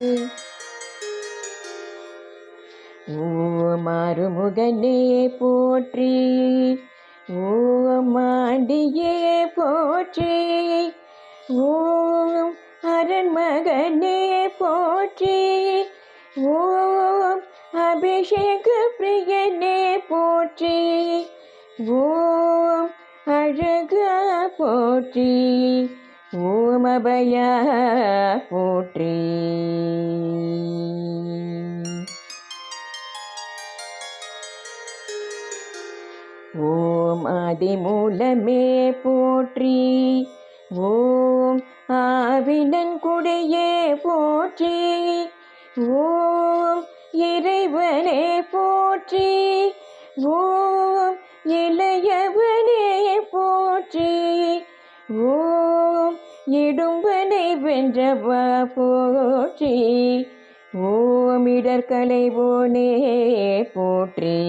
ஓம் ஆறுமுகனே போற்றி, ஓம் ஆண்டியே போற்றி, ஓம் அரண்மகனே போற்றி, ஓம் அபிஷேக பிரியனே போற்றி, ஓம் அழகா போற்றி, ஓம் அபயா போற்றி. ஓம் ஆதிமூலமே போற்றி, ஓம் ஆவினன்குடியே போற்றி, ஓம் இறைவனே போற்றி, ஓம் இளையவனே போற்றி, ஓம் இடும்பனை வென்றவா போற்றி, ஓம் இடர்களைவோனே போற்றி.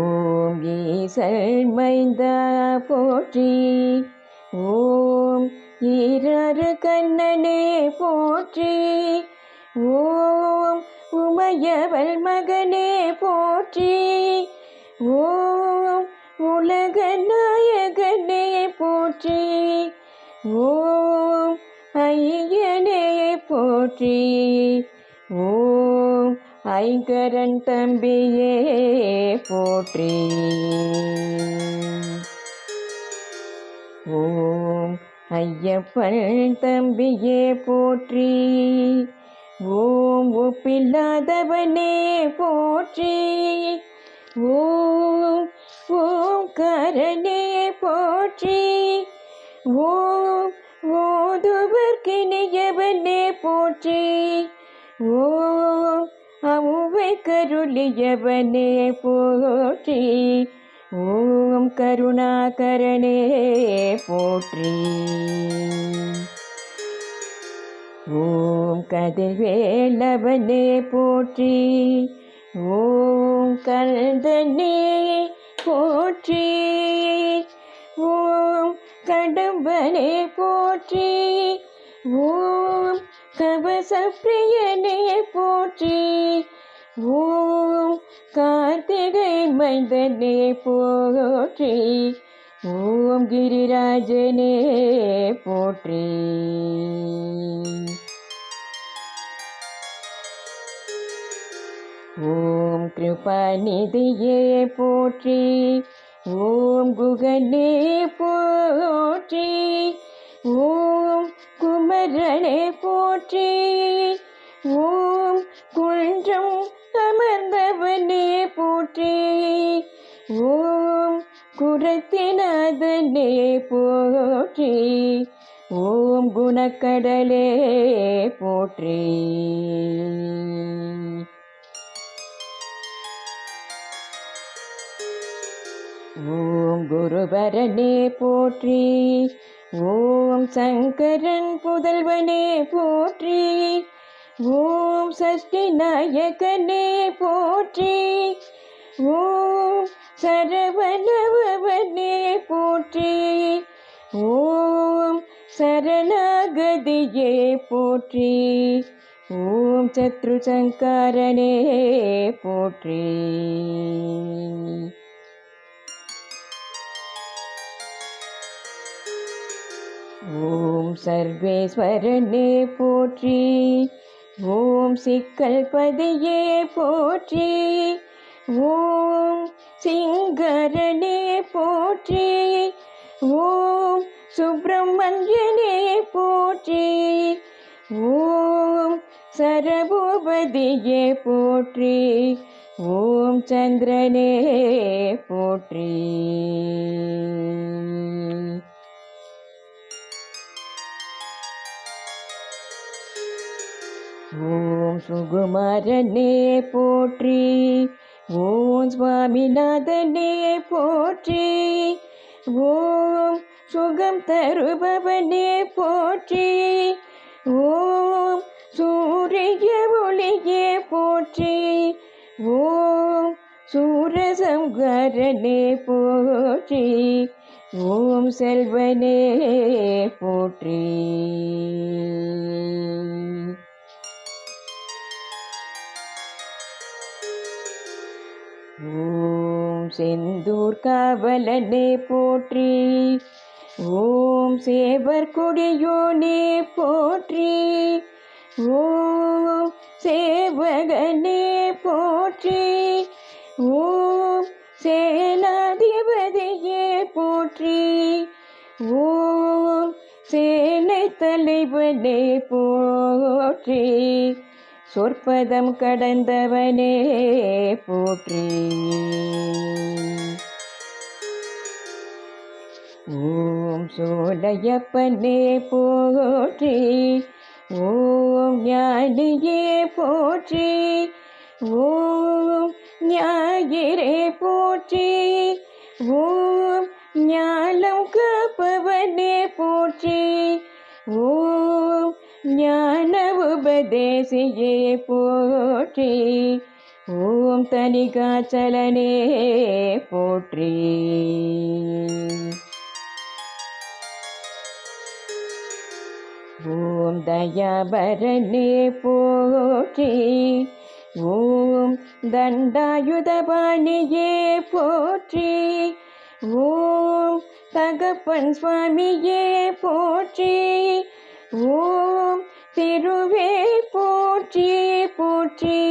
ஓம் ஈசல் மைந்தா போற்றி, ஓம் ஈரறு கண்ணனே போற்றி, ஓம் உமையவள் மகனே போற்றி, ஓம் உலக நாயகனே போற்றி, ஓம் ஐயனே போற்றி, ஓம் ஐங்கரன் தம்பியே போற்றி, ஓம் ஐயப்பன் தம்பியே போற்றி, ஓம் ஒப்பில்லாதவனே போற்றி, ஓம் ஓம்காரனே போற்றி, ஓம் ஓதுவர்க்கினியவனே போற்றி, ஓம் அவுவை கருளியவனே போற்றி, ஓம் கருணாகரனே போற்றி, ஓம் கதிர்வேலவனே போற்றி, ஓம் கந்தனே போற்றி, ஓம் கடம்பனே போற்றி, ஓம் கவசப்பிரியனே போற்றி, ஓம் கார்த்திகை மைந்தனே போற்றி, ஓம் கிரிராஜனே போற்றி. ஓம் கிருபாநிதியே போற்றி, ஓம் குகனே போற்றி, ஓம் குமரனே போற்றி, ஓம் குன்றம் அமர்ந்தவனே போற்றி, ஓம் குரத்திநாதனே போற்றி, ஓம் குணக்கடலே போற்றி. ஓம் குருவரனே போற்றி, ஓம் சங்கரன் புதல்வனே போற்றி, ஓம் சஷ்டி நாயகனே போற்றி, ஓம் சரவணபவனே போற்றி, ஓம் சரணாகதியே போற்றி, ஓம் சத்ரு சங்காரனே போற்றி. ஓம் சர்வேஸ்வரனே போற்றி, ஓம் சிக்கல்பதியே போற்றி, ஓம் சிங்கரனே போற்றி, ஓம் சுப்பிரமணியனே போற்றி, ஓம் சரபூபதியே போற்றி, ஓம் சந்திரனே போற்றி. ஓம் சுகுமாரனே போற்றி, ஓம் சுவாமிநாதனே போற்றி, ஓம் சுகம் தருபவனே போற்றி, ஓம் சூரிய ஒளியே போற்றி, ஓம் சூரசம்ஹாரனே போற்றி, ஓம் செல்வனே போற்றி. ஓம் செந்தூர் காவலனே போற்றி. ஓம் சேவர் கொடியோனே போற்றி. ஓம் சேவகனே போற்றி. ஓம் சேனாதிபதியே போற்றி. ஓம் சேனை தலைவனே போற்றி. சொற்பதம் கடந்தவனே போற்றி. ஓம் சோலையப்பனே போற்றி. ஓம் ஞானியே போற்றி. ஓம் ஞாயிறே போற்றி. ஓம் ஞானம் காப்பவனே போற்றி. ஓம் ஞான உபதேசியே போற்றி. ஓம் தனிகாச்சலனே போற்றி. ஓம் தயாபரனே போற்றி. ஓம் தண்டாயுதபாணியே போற்றி. ஓம் தகப்பன் சுவாமியே போற்றி. ஓம் திருவே போற்றி போற்றி.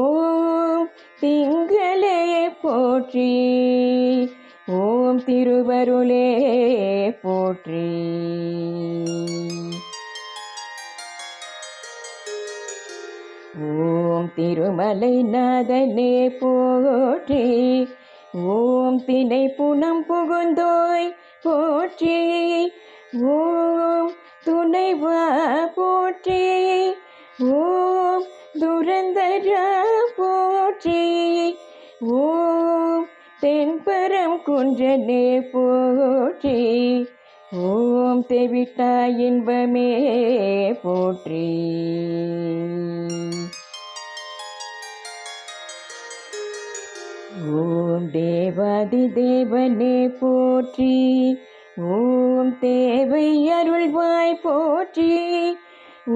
ஓம் திங்களே போற்றி. ஓம் திருவருளே போற்றி. ஓம் திருமலை நாதனே போற்றி. ஓம் தினை புனம் புகுந்தோய் போற்றி. ஓம் துணைவா போற்றி. ஓம் துரந்தரா போற்றி. ஓம் தென்பரம் குன்றனே போற்றி. ஓம் தெவிட்டா இன்பமே போற்றி. ஓம் தேவாதி தேவனே போற்றி. ஓம் தேவை அருள்வாய் போற்றி.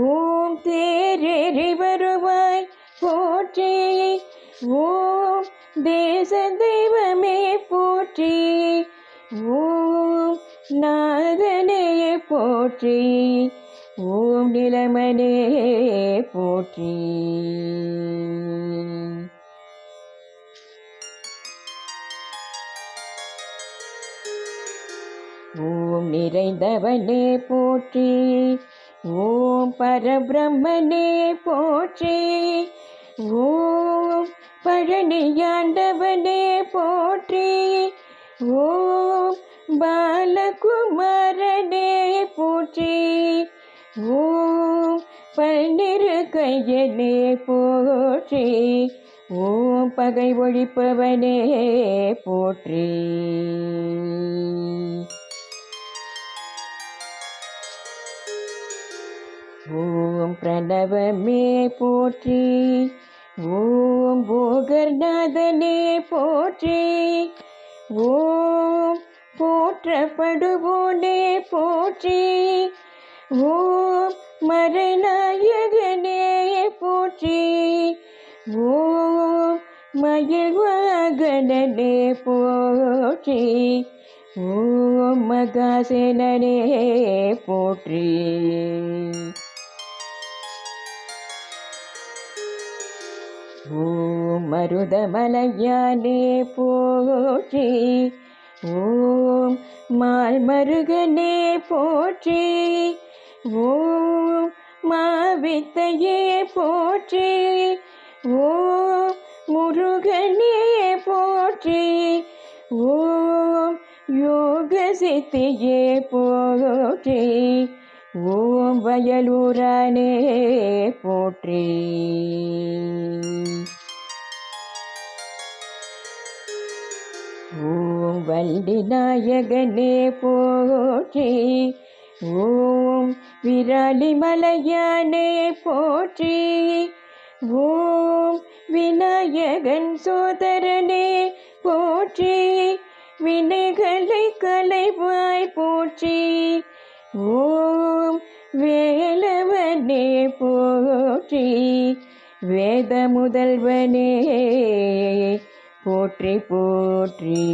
ஓம் தேரேறி வருவாய் போற்றி. ஓம் தேச தெய்வமே போற்றி. ஓம் நாதனே போற்றி. ஓம் நிலமனே போற்றி. ஓம் நிறைந்தவனே போற்றி. ஓம் பரபிரம்மனே போற்றி. ஓம் பழனியாண்டவனே போற்றி. ஓம் பாலகுமாரனே போற்றி. ஓம் பன்னிரு கையனே போற்றி. ஓம் பகை ஒழிப்பவனே போற்றி. ஓம் பிரணவமே போற்றி. ஓம் போகர்நாதனே போற்றி. ஓம் போற்றப்படுவோனே போற்றி. ஓம் மறைநாயகனே போற்றி. ஓம் மயில்வாகனனே போற்றி. ஓம் மகாசேனனே போற்றி. ஓம் மருதமலையானே போற்றி. ஓம் மால்மருகனே போற்றி. ஓம் மாவித்தையே போற்றி. ஓம் முருகனே போற்றி. ஓம் யோக சித்தியே போற்றி. ஓம் வயலூரானே போற்றி. ஓம் வள்ளிநாயகனே போற்றி. ஓம் விராலிமலையானே போற்றி. ஓம் விநாயகன் சோதரனே போற்றி. வினைகளை களைவாய் போற்றி. ஓம் வேலவனே போற்றி. வேத முதல்வனே போற்றி போற்றி.